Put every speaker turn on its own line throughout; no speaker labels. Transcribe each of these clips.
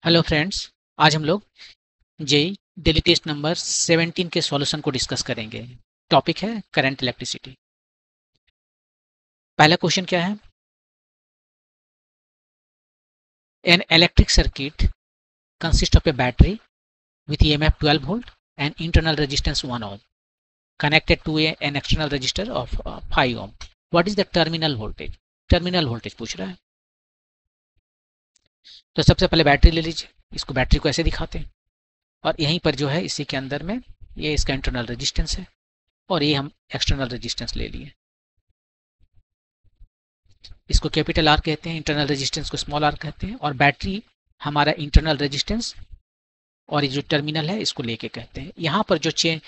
Hello friends. आज हम लोग जेई डेली टेस्ट नंबर 17 के सॉल्यूशन को डिस्कस करेंगे। टॉपिक है करंट इलेक्ट्रिसिटी। पहला क्वेश्चन क्या है? An electric circuit consist of A battery with EMF 12 volt and internal resistance 1 ohm connected to an external resistor of 5 ohm. What is the terminal voltage? Terminal voltage पूछ रहा है। तो सबसे पहले battery ले लीजिए। इसको बैटरी को ऐसे दिखाते हैं और यहीं पर जो है इसी के अंदर में ये इसका इंटरनल रेजिस्टेंस है और ये हम एक्सटर्नल रेजिस्टेंस ले लिए। इसको कैपिटल आर कहते हैं, इंटरनल रेजिस्टेंस को स्मॉल आर कहते हैं और बैटरी हमारा इंटरनल रेजिस्टेंस और ये जो टर्मिनल है इसको लेके कहते हैं। यहाँ पर जो चेंज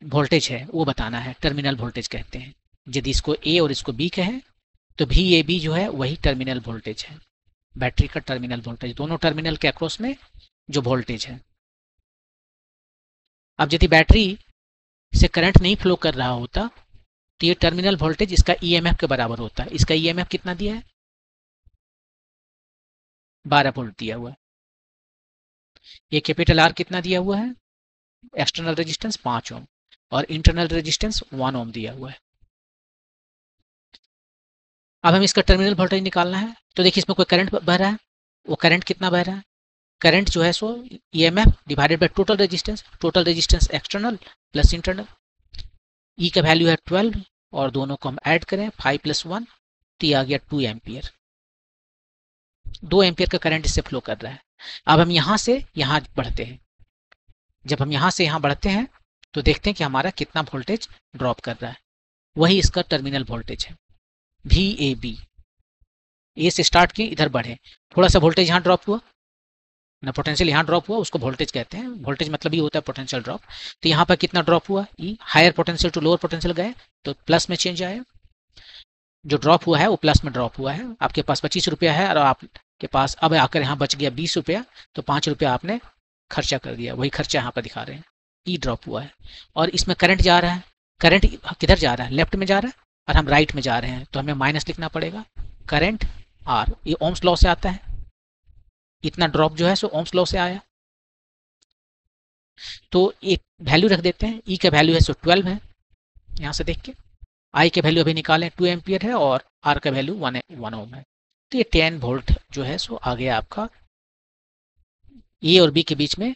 वोल्टेज है वो बताना है, टर्मिनल वोल्टेज कहते हैं। यदि इसको ए और इसको बी कहें तो भी ए बी जो है वही टर्मिनल वोल्टेज है। बैटरी का टर्मिनल वोल्टेज दोनों टर्मिनल के अक्रॉस में जो वोल्टेज है। अब यदि बैटरी से करंट नहीं फ्लो कर रहा होता तो ये टर्मिनल वोल्टेज इसका ईएमएफ के बराबर होता है। इसका ईएमएफ कितना दिया है? 12 वोल्ट दिया हुआ है। ये कैपिटल आर कितना दिया हुआ है? एक्सटर्नल रेजिस्टेंस 5 ओम और इंटरनल रेजिस्टेंस 1 ओम दिया हुआ है। अब हम इसका टर्मिनल वोल्टेज निकालना है। तो देखिए इसमें कोई करंट बह रहा है, वो करंट कितना बह रहा है? करंट जो है सो EMF divided by total resistance external plus internal. E का वैल्यू है 12 और दोनों को हम ऐड करें 5 + 1 तो ये आ गया 2 एम्पियर। 2 एम्पियर का करंट इससे फ्लो कर रहा है। अब हम यहाँ से यहाँ बढ़ते हैं। जब हम यहाँ से यहाँ बढ़ते हैं तो देखते हैं कि हमारा कितना वोल्टेज ड्रॉप कर रहा है। वही इसका टर्मिनल वोल्टेज है वी ए बी। ए से स्टार्ट किए, इधर बढ़े, थोड़ा सा वोल्टेज यहाँ ड्रॉप हुआ ना, पोटेंशियल यहाँ ड्रॉप हुआ, उसको वोल्टेज कहते हैं। वोल्टेज मतलब ये होता है पोटेंशियल ड्रॉप। तो यहाँ पर कितना ड्रॉप हुआ? E higher potential to lower potential गए तो प्लस में चेंज आया। जो ड्रॉप हुआ है वो प्लस में ड्रॉप हुआ है। आपके पास 25 रुपया है और आपके पास अब आकर यहाँ बच गया 20 रुपया, तो 5 रुपया आपने खर्चा कर दिया। वही खर्चा यहाँ पर दिखा रहे हैं, ई ड्रॉप हुआ है। और इसमें करंट जा रहा है। करंट किधर जा रहा है? लेफ्ट में जा रहा है और हम राइट में जा रहे हैं, तो हमें माइनस लिखना पड़ेगा। करंट आर ये ओम्स लॉ से आता है। इतना ड्रॉप जो है सो ओम्स लॉ से आया। तो एक वैल्यू रख देते हैं। ई का वैल्यू है सो 12 है, यहाँ से देख के। आई के वैल्यू अभी निकालें 2 एम्पियर है और आर का वैल्यू 1 ओम है। तो ये 10 वोल्ट जो है सो आ गया आपका ए और बी के बीच में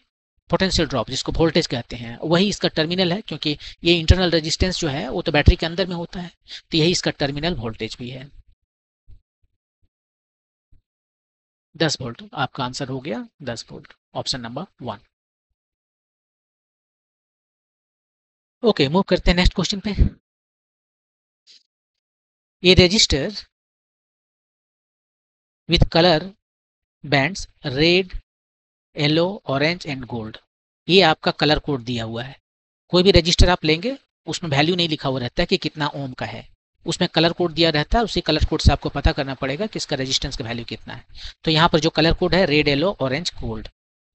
पोटेंशियल ड्रॉप, जिसको वोल्टेज कहते हैं। वही इसका टर्मिनल है, क्योंकि ये इंटरनल रेजिस्टेंस जो है वो तो बैटरी के अंदर में होता है, तो यही इसका टर्मिनल वोल्टेज भी है। 10 वोल्ट आपका आंसर हो गया, 10 volt, option number 1। Okay, move करते हैं नेक्स्ट क्वेश्चन पे। ये register with colour bands red, yellow, orange and gold, ये आपका कलर कोड दिया हुआ है। कोई भी रजिस्टर आप लेंगे उसमें वैल्यू नहीं लिखा हुआ रहता है कि कितना ओम का है, उसमें कलर कोड दिया रहता है। उसी कलर कोड से आपको पता करना पड़ेगा कि इसका रेजिस्टेंस का वैल्यू कितना है। तो यहाँ पर जो कलर कोड है रेड, येलो, ऑरेंज, गोल्ड,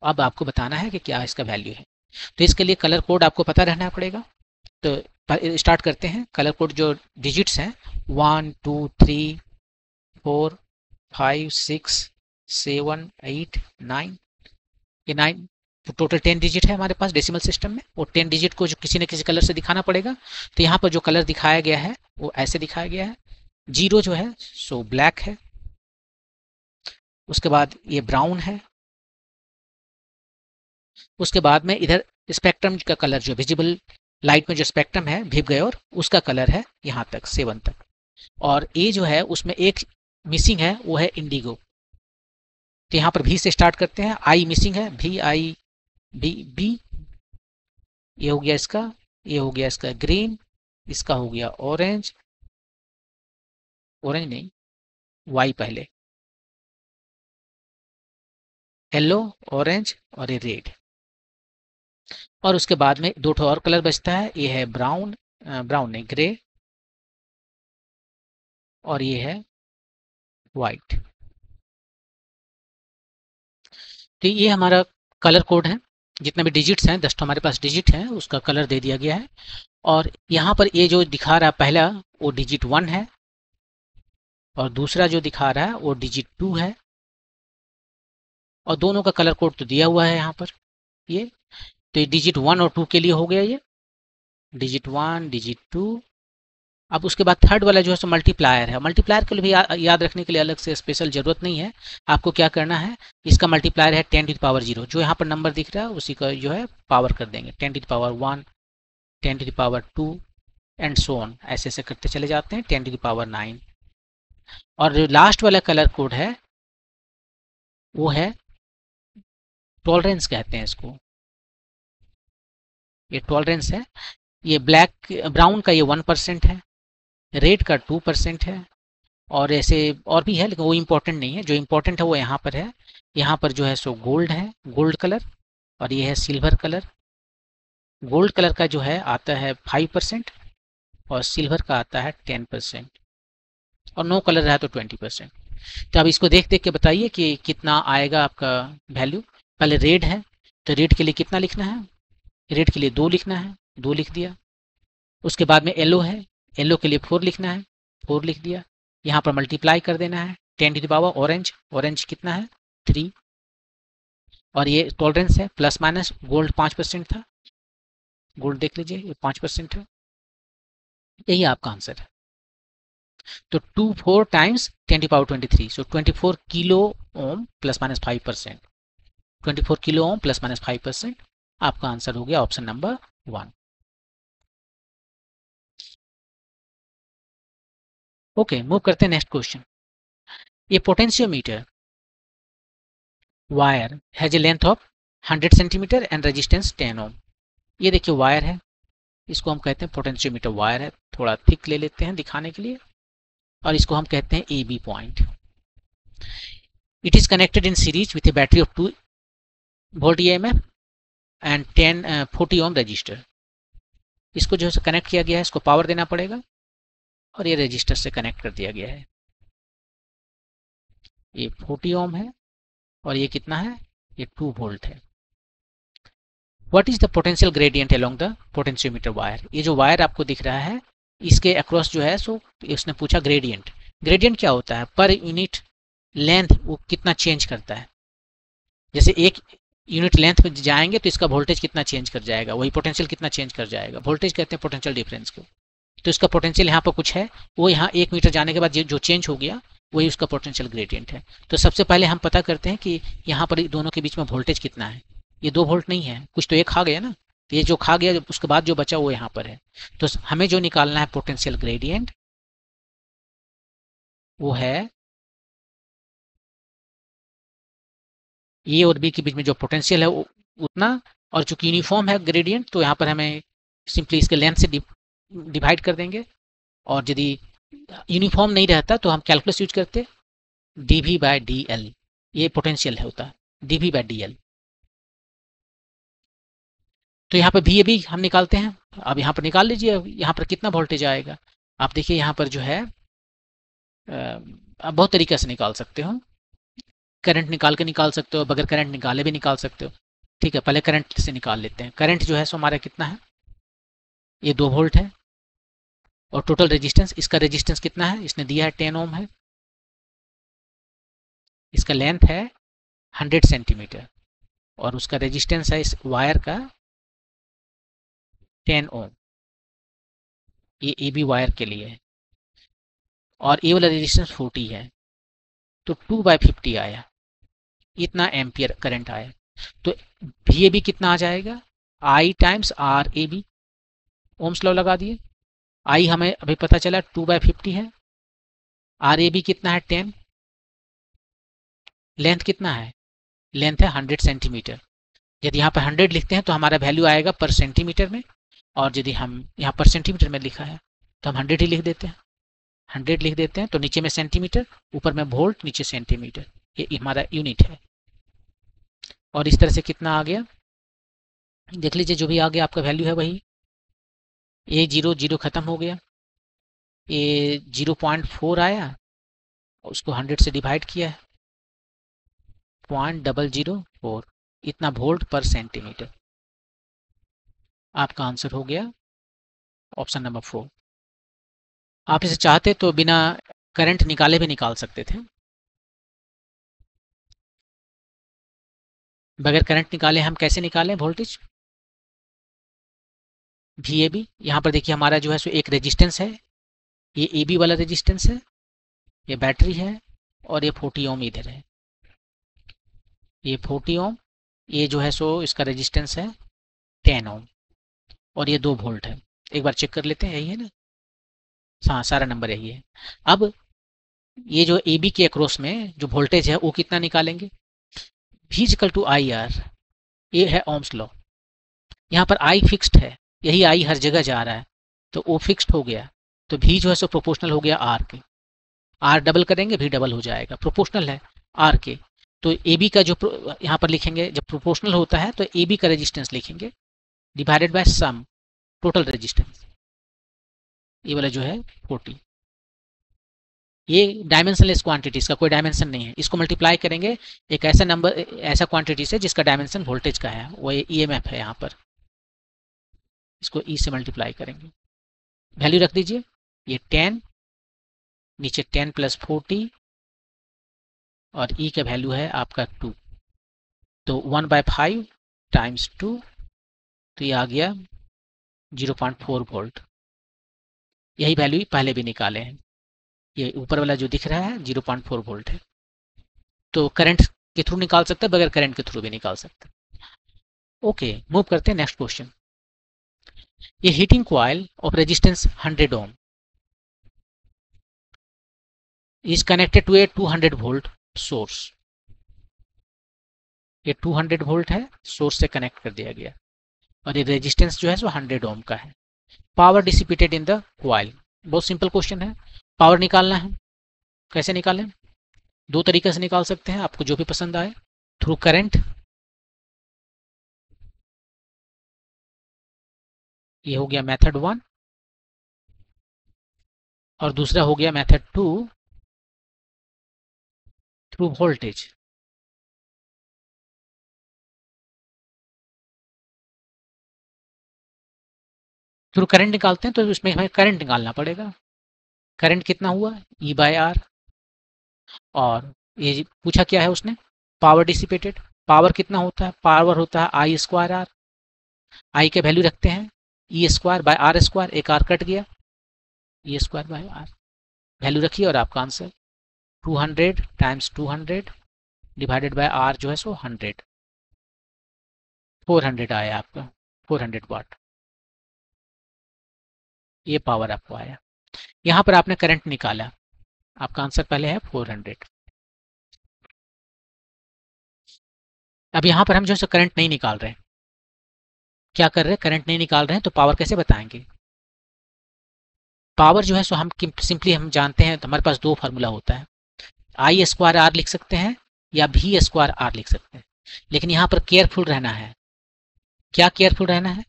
अब आपको बताना है कि क्या इसका वैल्यू है। तो इसके लिए कलर कोड आपको पता रहना पड़ेगा। तो स्टार्ट करते हैं। कलर कोड जो डिजिट्स हैं 1 2 3 4 5 6 7 8 9, ये 9 टोटल 10 डिजिट है हमारे पास डेसिमल सिस्टम में। वो 10 डिजिट को जो किसी न किसी कलर से दिखाना पड़ेगा। तो यहाँ पर जो कलर दिखाया गया है वो ऐसे दिखाया गया है। 0 जो है सो ब्लैक है, उसके बाद ये ब्राउन है, उसके बाद में इधर स्पेक्ट्रम का कलर जो विजिबल लाइट में जो स्पेक्ट्रम है भिप गए और उसका कलर है यहाँ तक 7 तक। और ए जो है उसमें एक मिसिंग है, वो है इंडिगो। तो यहाँ पर भी से स्टार्ट करते हैं। आई मिसिंग है, भी आई बी बी, ये हो गया इसका, ये हो गया इसका ग्रीन, इसका हो गया ऑरेंज, ऑरेंज नहीं वाई पहले, येलो, ऑरेंज और ये रेड। और उसके बाद में दो और कलर बचता है, ये है ब्राउन, ब्राउन नहीं ग्रे, और ये है वाइट। तो ये हमारा कलर कोड है। जितने भी डिजिट्स हैं 10 तो हमारे पास डिजिट हैं, उसका कलर दे दिया गया है। और यहाँ पर ये जो दिखा रहा है पहला वो डिजिट 1 है और दूसरा जो दिखा रहा है वो डिजिट 2 है और दोनों का कलर कोड तो दिया हुआ है यहाँ पर ये। तो ये डिजिट 1 और 2 के लिए हो गया, ये डिजिट 1 डिजिट 2। अब उसके बाद थर्ड वाला जो है सो मल्टीप्लायर है। मल्टीप्लायर के लिए भी याद रखने के लिए अलग से स्पेशल जरूरत नहीं है। आपको क्या करना है, इसका मल्टीप्लायर है 10 टू द पावर 0, जो यहाँ पर नंबर दिख रहा है उसी का जो है पावर कर देंगे, 10 to the power 1, 10 to the power 2 and so on, ऐसे ऐसे करते चले जाते हैं 10 टू द पावर 9। और जो लास्ट वाला कलर कोड है वो है टॉलरेंस कहते हैं इसको, ये टॉलरेंस है। ये ब्लैक ब्राउन का ये 1% है, रेड का 2% है, और ऐसे और भी है लेकिन वो इम्पोर्टेंट नहीं है। जो इम्पोर्टेंट है वो यहाँ पर है, यहाँ पर जो है सो गोल्ड है, गोल्ड कलर, और ये है सिल्वर कलर। गोल्ड कलर का जो है आता है 5% और सिल्वर का आता है 10%, और नो कलर रहा तो 20%। तो अब इसको देख देख के बताइए कि कितना आएगा आपका वैल्यू। पहले रेड है तो रेड के लिए कितना लिखना है, रेड के लिए 2 लिखना है, 2 लिख दिया। उसके बाद में येलो है, येलो के लिए 4 लिखना है, 4 लिख दिया। यहाँ पर मल्टीप्लाई कर देना है 10 to the power orange, orange कितना है 3। और ये टॉलरेंस है प्लस माइनस, गोल्ड 5% था, गोल्ड देख लीजिए ये 5% है। यही आपका आंसर है। तो 24 times 10 to power 23, so 24 kilo ohm plus minus 5%, 24 kilo ohm plus minus 5%। आपका आंसर हो गया ऑप्शन नंबर 1। ओके, मूव करते हैं नेक्स्ट क्वेश्चन। ये potentiometer wire has a length of 100 centimetre and resistance 10 ओम। ये देखिए वायर है, इसको हम कहते हैं पोटेंशियोमीटर वायर है। थोड़ा थिक ले लेते हैं दिखाने के लिए, और इसको हम कहते हैं A B point. It is connected in series with a battery of 2 volt EMF and 40 ohm resistor. इसको जो है कनेक्ट किया गया है, इसको पावर देना पड़ेगा, और ये रजिस्टर से कनेक्ट कर दिया गया है। ये 40 ओम है और ये कितना है, ये 2 वोल्ट है। What is the potential gradient along the potentiometer wire. ये जो वायर आपको दिख रहा है इसके अक्रॉस जो है सो उसने पूछा ग्रेडियंट। ग्रेडियंट क्या होता है, पर यूनिट लेंथ वो कितना चेंज करता है। जैसे 1 यूनिट लेंथ में जाएंगे तो इसका वोल्टेज कितना चेंज कर जाएगा, वही पोटेंशियल कितना चेंज कर जाएगा। वोल्टेज कहते हैं पोटेंशियल डिफरेंस को। तो इसका पोटेंशियल यहाँ पर कुछ है, वो यहाँ 1 मीटर जाने के बाद जो चेंज हो गया वही उसका पोटेंशियल ग्रेडियंट है। तो सबसे पहले हम पता करते हैं कि यहाँ पर दोनों के बीच में वोल्टेज कितना है। ये 2 वोल्ट नहीं है, कुछ तो एक खा गया ना, तो ये जो खा गया उसके बाद जो बचा वो यहाँ पर है। तो हमें जो निकालना है पोटेंशियल ग्रेडियंट वो है ए और बी के बीच में जो पोटेंशियल है वो उतना। और चूंकि यूनिफॉर्म है ग्रेडियंट तो यहाँ पर हमें सिंपली इसके लेंथ से डिवाइड कर देंगे। और यदि यूनिफॉर्म नहीं रहता तो हम कैलकुलस यूज करते, dV/dl, ये पोटेंशियल है होता है dV/dl। तो यहाँ पर VAB हम निकालते हैं। अब यहाँ पर निकाल लीजिए, यहाँ पर कितना वोल्टेज आएगा। आप देखिए यहाँ पर जो है आप बहुत तरीके से निकाल सकते हो, करंट निकाल के निकाल सकते हो, बगैर करंट निकाले भी निकाल सकते हो। ठीक है, पहले करंट से निकाल लेते हैं। करंट जो है सो हमारा कितना है, ये 2 वोल्ट है। और टोटल रेजिस्टेंस, इसका रेजिस्टेंस कितना है, इसने दिया है 10 ओम है। इसका लेंथ है 100 सेंटीमीटर और उसका रेजिस्टेंस है इस वायर का 10 ओम। ये AB वायर के लिए है और ये वाला रेजिस्टेंस 40 है। तो 2/50 आया, इतना एम्पियर करंट आया। तो VAB कितना आ जाएगा, I times RAB। Ohm's law लगा दिए। I हमें अभी पता चला 2/50 है, RAB कितना है 10, लेंथ कितना है, लेंथ है 100 सेंटीमीटर। यदि यहाँ पर 100 लिखते हैं तो हमारा वैल्यू आएगा पर सेंटीमीटर में, और यदि हम यहाँ पर सेंटीमीटर में लिखा है तो हम 100 ही लिख देते हैं। 100 लिख देते हैं तो नीचे में सेंटीमीटर, ऊपर में वोल्ट, नीचे सेंटीमीटर, ये हमारा यूनिट है। और इस तरह से कितना आ गया देख लीजिए, जो भी आ गया आपका वैल्यू है वही। ये 0 0 खत्म हो गया, ये 0.4 आया, उसको 100 से डिवाइड किया है 0.004, इतना वोल्ट पर सेंटीमीटर। आपका आंसर हो गया ऑप्शन नंबर 4। आप इसे चाहते तो बिना करंट निकाले भी निकाल सकते थे। बगैर करंट निकाले हम कैसे निकालें वोल्टेज? VAB, यहाँ पर देखिए हमारा जो है सो एक रेजिस्टेंस है, ये AB वाला रेजिस्टेंस है, ये बैटरी है, और ये 40 ओम इधर है, ये 40 ओम, ये जो है सो इसका रेजिस्टेंस है 10 ओम, और ये 2 वोल्ट है। एक बार चेक कर लेते हैं, यही है ना? हाँ, सारा नंबर यही है। अब ये जो AB के अक्रॉस में जो वोल्टेज है वो कितना निकालेंगे? V इक्वल टू IR, ये है ओम्स लॉ। यहाँ पर I फिक्स्ड है, यही I हर जगह जा रहा है, तो वो फिक्स्ड हो गया, तो V जो है सो प्रोपोर्शनल हो गया R के। R डबल करेंगे V डबल हो जाएगा, प्रोपोर्शनल है R के। तो AB का जो यहाँ पर लिखेंगे, जब प्रोपोर्शनल होता है तो AB का रेजिस्टेंस लिखेंगे divided by sum total resistance, ये वाला जो है 40। ये डायमेंशनलेस क्वांटिटीज का कोई डायमेंशन नहीं है, इसको मल्टीप्लाई करेंगे एक ऐसा नंबर, ऐसा क्वांटिटी से जिसका डायमेंशन वोल्टेज का है, वो EMF है यहाँ पर, इसको E से मल्टीप्लाई करेंगे। वैल्यू रख दीजिए, ये 10, नीचे 10 प्लस 40, और E का वैल्यू है आपका 2, तो 1/5 टाइम्स 2, तो ये आ गया 0.4 वोल्ट। यही वैल्यू पहले भी निकाले हैं, ये ऊपर वाला जो दिख रहा है 0.4 वोल्ट है। तो करंट के थ्रू निकाल सकते हैं, बगैर करंट के थ्रू भी निकाल सकते हैं। ओके, मूव करते हैं नेक्स्ट क्वेश्चन। ये heating coil of resistance 100 ohm is connected to a 200 volt source. ये 200 वोल्ट है, सोर्स से कनेक्ट कर दिया गया, और ये रेजिस्टेंस जो है सो 100 ओम का है। Power dissipated in the coil, बहुत सिंपल क्वेश्चन है, पावर निकालना है। कैसे निकालें? 2 तरीके से निकाल सकते हैं, आपको जो भी पसंद आए। थ्रू करंट, ये हो गया मेथड 1, और दूसरा हो गया method 2, through voltage. Through current निकालते हैं तो इसमें हमें करंट निकालना पड़ेगा। करंट कितना हुआ? E/R। और ये पूछा क्या है उसने? Power dissipated. पावर कितना होता है? पावर होता है I²R। I के वैल्यू रखते हैं E²/R², एक R कट गया, E²/R वैल्यू रखिए, और आपका answer 200 times 200 divided by R जो है सो 100, 400 आया आपका, 400 वाट। ये पावर आपको आया। यहाँ पर आपने करंट निकाला, आपका आंसर पहले है 400। अब यहाँ पर हम जो है करंट नहीं निकाल रहे हैं, क्या कर रहे हैं? करंट नहीं निकाल रहे हैं, तो पावर कैसे बताएंगे? पावर जो है सो हम सिंपली हम जानते हैं, तो हमारे पास 2 फार्मूला होता है, I² लिख सकते हैं या V² लिख सकते हैं। लेकिन यहाँ पर केयरफुल रहना है। क्या केयरफुल रहना है?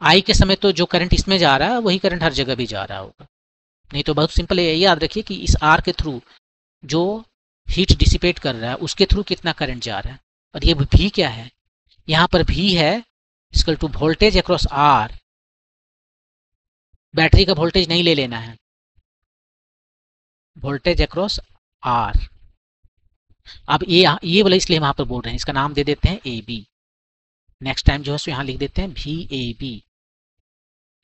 I के समय तो जो करंट इसमें जा रहा है वही करंट हर जगह भी जा रहा होगा, नहीं तो बहुत सिंपल है, याद रखिए कि इस R के थ्रू जो हीट डिसिपेट कर रहा है उसके थ्रू कितना करंट जा रहा है, और ये V क्या है? यहाँ पर V है equal to voltage across R। Battery का वोल्टेज नहीं ले लेना है, वोल्टेज अक्रॉस R। अब ये वाला इसलिए हम यहाँ पर बोल रहे हैं, इसका नाम दे देते हैं AB। नेक्स्ट टाइम जो है सो यहाँ लिख देते हैं VAB।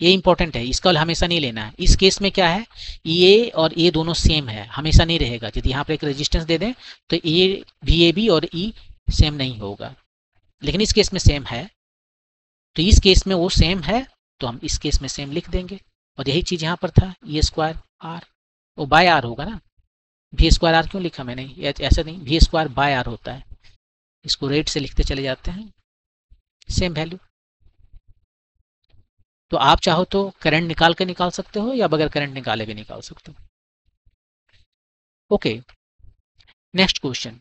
ये इंपॉर्टेंट है, इसका हमेशा नहीं लेना है। इस केस में क्या है, ये और ये दोनों सेम है, हमेशा नहीं रहेगा। यदि यहाँ पर एक रेजिस्टेंस दे दें तो ये VAB और E सेम नहीं होगा, लेकिन इस केस में सेम है, तो इस केस में वो सेम है, तो हम इस केस में सेम लिख देंगे। और यही चीज यहाँ पर था, E²R, वो बाय R होगा ना। V²R क्यों लिखा मैंने? ऐसा नहीं, V²/R होता है, इसको रेट से लिखते चले जाते हैं, सेम वैल्यू। तो आप चाहो तो करंट निकाल के निकाल सकते हो, या बगैर करंट निकाले भी निकाल सकते हो। Okay, next question.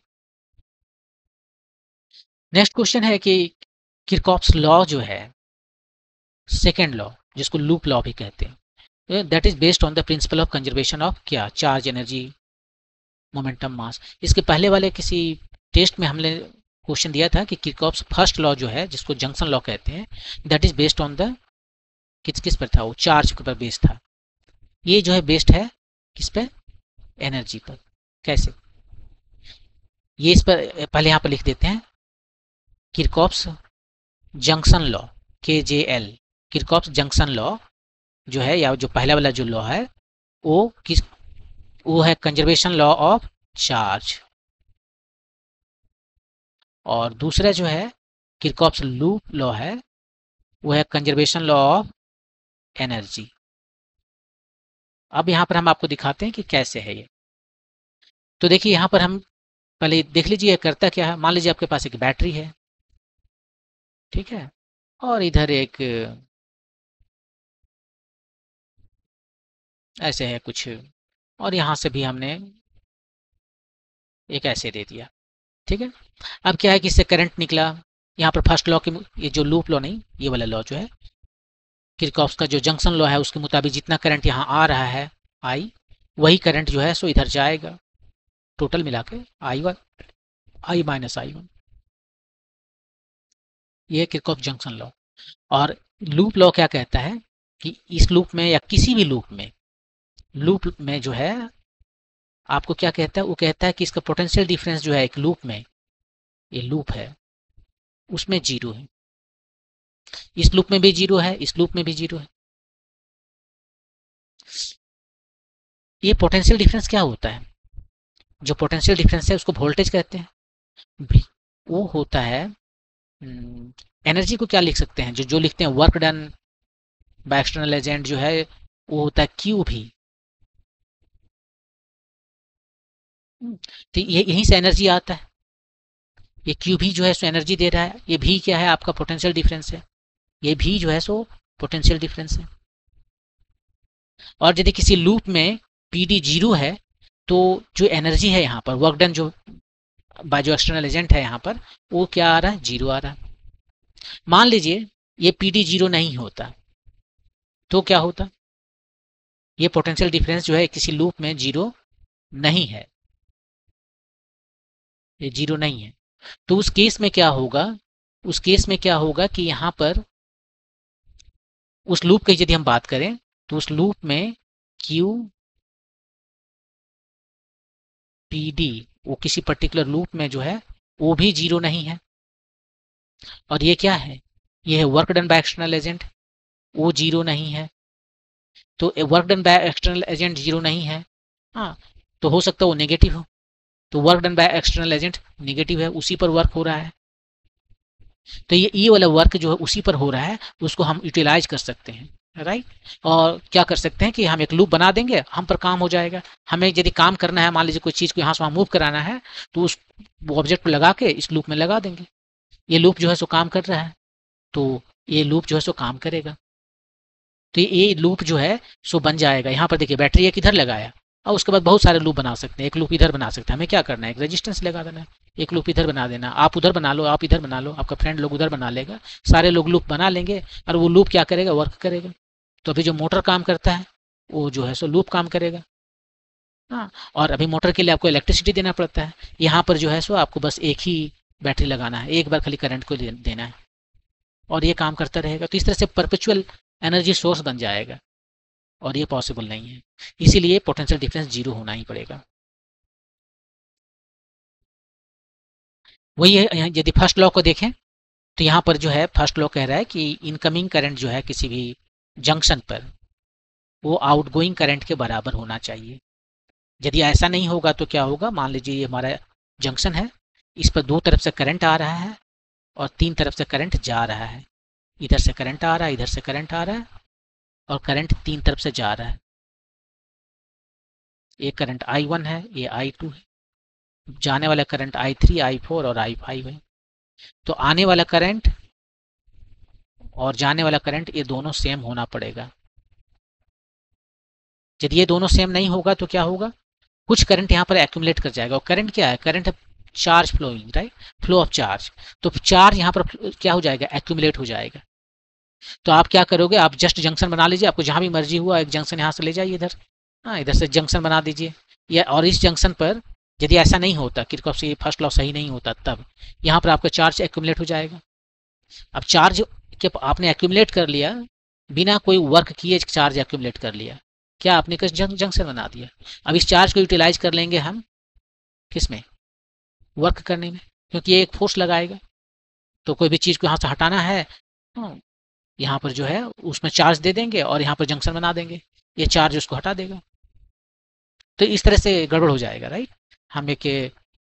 Next question है कि किरचॉफ्स लॉ जो है, सेकेंड लॉ, जिसको लूप लॉ भी कहते हैं, that is based on the principle of conservation of क्या? चार्ज, एनर्जी, मोमेंटम, मास। इसके पहले वाले किसी टेस्ट में हमने क्वेश्चन दिया था कि किरचॉफ्स फर्स्ट लॉ जो है, जिसको जंक्शन लॉ कहते हैं, that is based on the, किस पर था वो? चार्ज के ऊपर बेस्ड था। ये जो है बेस्ड है किस पे? एनर्जी पर। कैसे? ये इस पर पहले यहाँ पर लिख देते हैं, Kirchhoff's junction law, KJL, Kirchhoff's junction law जो है, या जो पहला वाला जो लॉ है वो है कंजर्वेशन लॉ ऑफ चार्ज, और दूसरा जो है किरचॉफ्स लूप लॉ है, वो है कंजर्वेशन लॉ ऑफ एनर्जी। अब यहाँ पर हम आपको दिखाते हैं कि कैसे है ये। तो देखिए यहाँ पर हम पहले देख लीजिए करता क्या है। मान लीजिए आपके पास एक बैटरी है, ठीक है, और इधर एक ऐसे है कुछ, और यहाँ से भी हमने एक ऐसे दे दिया, ठीक है। अब क्या है कि इससे करंट निकला। यहाँ पर फर्स्ट लॉ की, ये जो लूप लॉ नहीं, ये वाला लॉ जो है किरचॉफ्स का जो जंक्शन लॉ है उसके मुताबिक जितना करंट यहाँ आ रहा है आई, वही करंट जो है सो इधर जाएगा, टोटल मिला के I1 I माइनस I1, ये किरचॉफ जंक्शन लॉ। और लूप लॉ क्या कहता है कि इस लूप में या किसी भी लूप में जो है आपको क्या कहता है, वो कहता है कि इसका पोटेंशियल डिफरेंस जो है एक लूप में, ये लूप है उसमें 0 है, इस लूप में भी 0 है, इस लूप में भी 0 है। ये पोटेंशियल डिफरेंस क्या होता है? जो पोटेंशियल डिफरेंस है उसको वोल्टेज कहते हैं। वो होता है, एनर्जी को क्या लिख सकते हैं, जो लिखते हैं work done by external agent जो है वो होता है क्यू भी। तो ये यहीं से एनर्जी आता है, ये क्यू भी जो है सो एनर्जी दे रहा है, ये भी क्या है आपका पोटेंशियल डिफरेंस है, ये भी जो है सो पोटेंशियल डिफरेंस है। और यदि किसी लूप में PD 0 है तो जो एनर्जी है यहाँ पर वर्क डन जो बाय जो एक्सटर्नल एजेंट है यहाँ पर, वो क्या आ रहा है, 0 आ रहा है। मान लीजिए ये PD 0 नहीं होता तो क्या होता, ये पोटेंशियल डिफरेंस जो है किसी लूप में 0 नहीं है, ये 0 नहीं है। तो उस केस में क्या होगा, उस केस में क्या होगा कि यहाँ पर उस लूप की यदि हम बात करें तो उस लूप में Q PD वो किसी पर्टिकुलर लूप में जो है वो भी 0 नहीं है। और ये क्या है, ये है work done by external agent, वो 0 नहीं है। तो work done by external agent 0 नहीं है, हाँ, तो हो सकता है वो नेगेटिव हो। तो work done by external agent negative है, उसी पर वर्क हो रहा है। तो ये वाला वर्क जो है उसी पर हो रहा है, उसको हम यूटिलाइज कर सकते हैं, राइट। और क्या कर सकते हैं कि हम एक लूप बना देंगे, हम पर काम हो जाएगा। हमें यदि काम करना है, मान लीजिए कोई चीज़ को यहाँ से वहाँ मूव कराना है, तो उस ऑब्जेक्ट को लगा के इस लूप में लगा देंगे, ये लूप जो है सो काम कर रहा है, तो ये लूप जो है सो काम करेगा। तो ये लूप जो है सो बन जाएगा। यहाँ पर देखिए बैटरी एक इधर लगाया, और उसके बाद बहुत सारे लूप बना सकते हैं, एक लूप इधर बना सकते हैं। हमें क्या करना है, एक रेजिस्टेंस लगा देना है, एक लूप इधर बना देना, आप उधर बना लो, आप इधर बना लो, आपका फ्रेंड लोग उधर बना लेगा, सारे लोग लूप बना लेंगे, और वो लूप क्या करेगा, वर्क करेगा। तो अभी जो मोटर काम करता है वो जो है सो लूप काम करेगा, हाँ। और अभी मोटर के लिए आपको इलेक्ट्रिसिटी देना पड़ता है, यहाँ पर जो है सो आपको बस एक ही बैटरी लगाना है, एक बार खाली करंट को देना है, और ये काम करता रहेगा। तो इस तरह से परपेचुअल एनर्जी सोर्स बन जाएगा, और ये पॉसिबल नहीं है, इसीलिए पोटेंशियल डिफरेंस 0 होना ही पड़ेगा। वही है, यदि फर्स्ट लॉ को देखें तो यहाँ पर जो है फर्स्ट लॉ कह रहा है कि इनकमिंग करंट जो है किसी भी जंक्शन पर वो आउटगोइंग करंट के बराबर होना चाहिए। यदि ऐसा नहीं होगा तो क्या होगा, मान लीजिए ये हमारा जंक्शन है, इस पर 2 तरफ से करंट आ रहा है और 3 तरफ से करंट जा रहा है। इधर से करंट आ रहा है, इधर से करंट आ रहा है, और करंट 3 तरफ से जा रहा है। ये करंट I1 है, ये I2 है, जाने वाला करंट I3, I4 और I5 है। तो आने वाला करंट और जाने वाला करंट ये दोनों सेम होना पड़ेगा। यदि ये दोनों सेम नहीं होगा तो क्या होगा, कुछ करंट यहाँ पर एक्यूमुलेट कर जाएगा। और करंट क्या है, करंट है charge flowing, right, flow of charge. तो चार्ज यहाँ पर क्या हो जाएगा, एक्यूमुलेट हो जाएगा। तो आप क्या करोगे, आप जस्ट जंक्शन बना लीजिए, आपको जहां भी मर्जी हुआ एक जंक्शन यहाँ से ले जाइए इधर, हाँ, इधर से जंक्शन बना दीजिए। या और इस जंक्शन पर यदि ऐसा नहीं होता, किरचॉफ से फर्स्ट लॉ सही नहीं होता, तब यहाँ पर आपका चार्ज एक्यूमुलेट हो जाएगा। अब चार्ज के आपने एक्यूमुलेट कर लिया, बिना कोई वर्क किए चार्ज एक्यूमुलेट कर लिया, क्या आपने किस जंक्शन बना दिया। अब इस चार्ज को यूटिलाइज कर लेंगे हम किस में, वर्क करने में, क्योंकि ये एक फोर्स लगाएगा। तो कोई भी चीज़ को यहाँ से हटाना है, यहाँ पर जो है उसमें चार्ज दे देंगे और यहाँ पर जंक्शन बना देंगे, ये चार्ज उसको हटा देगा। तो इस तरह से गड़बड़ हो जाएगा, राइट। हम एक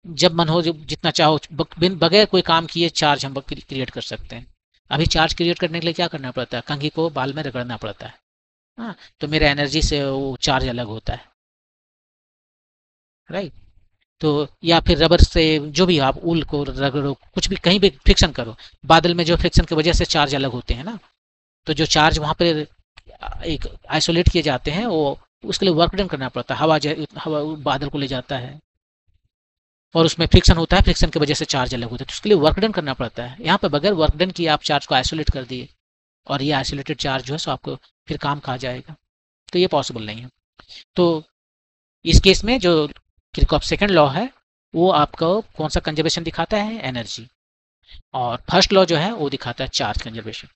जब मन हो जितना चाहो बिन बगैर कोई काम किए चार्ज हम क्रिएट कर सकते हैं। अभी चार्ज क्रिएट करने के लिए क्या करना पड़ता है, कंघी को बाल में रगड़ना पड़ता है। हाँ, तो मेरा एनर्जी से वो चार्ज अलग होता है, राइट। तो या फिर रबर से जो भी आप ऊल को रगड़ो, कुछ भी कहीं भी फ्रिक्शन करो, बादल में जो फ्रिक्शन की वजह से चार्ज अलग होते हैं ना, तो जो चार्ज वहाँ पर एक आइसोलेट किए जाते हैं वो उसके लिए वर्क डन करना पड़ता है। हवा बादल को ले जाता है और उसमें फ्रिक्शन होता है, फ्रिक्शन की वजह से चार्ज अलग होता है, तो उसके लिए वर्क डन करना पड़ता है। यहाँ पर बगैर वर्क डन किए आप चार्ज को आइसोलेट कर दिए और ये आइसोलेटेड चार्ज जो है सो आपको फिर काम खा जाएगा, तो ये पॉसिबल नहीं है। तो इस केस में जो किरचॉफ सेकंड लॉ है वो आपको कौन सा कंजर्वेशन दिखाता है, एनर्जी, और फर्स्ट लॉ जो है वो दिखाता है चार्ज कंजर्वेशन।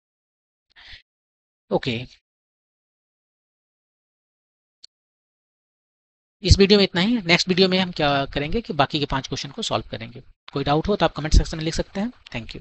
ओके, इस वीडियो में इतना ही। नेक्स्ट वीडियो में हम क्या करेंगे कि बाकी के 5 क्वेश्चन को सॉल्व करेंगे। कोई डाउट हो तो आप कमेंट सेक्शन में लिख सकते हैं। Thank you.